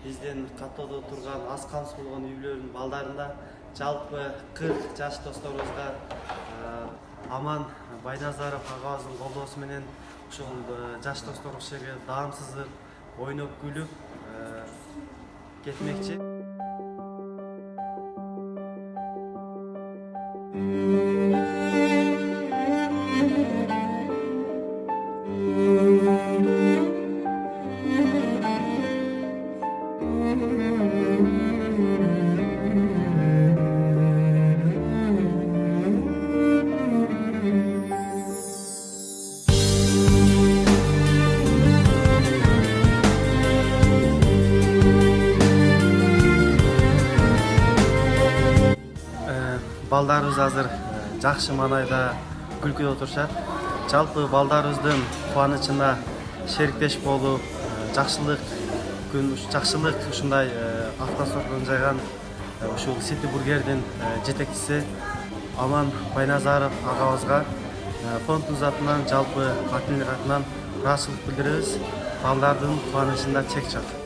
бизден каттоодо турган аз камсыз болгон үй-бүлөнүн балдарына жалпы 40 жаш досторубузга Аман Байназаров агабыздын колдоосу менен ушул жаш достор ушул жерге даамсыздык ойноп күлүп кетмекчи. Балдарыбыз азыр жакшы маанайда күлкүдө отурушат. Жалпы балдарыбыздын кубанычына шериктеш болуп, жакшылык ушундай автосордон жайган ушул City Burger'дин жетекчиси Аман Байназаров агабызга фондубуз атынан жалпы акимдик атынан ыраазычылык билдиребиз. Балдардын кубанычында чек жок.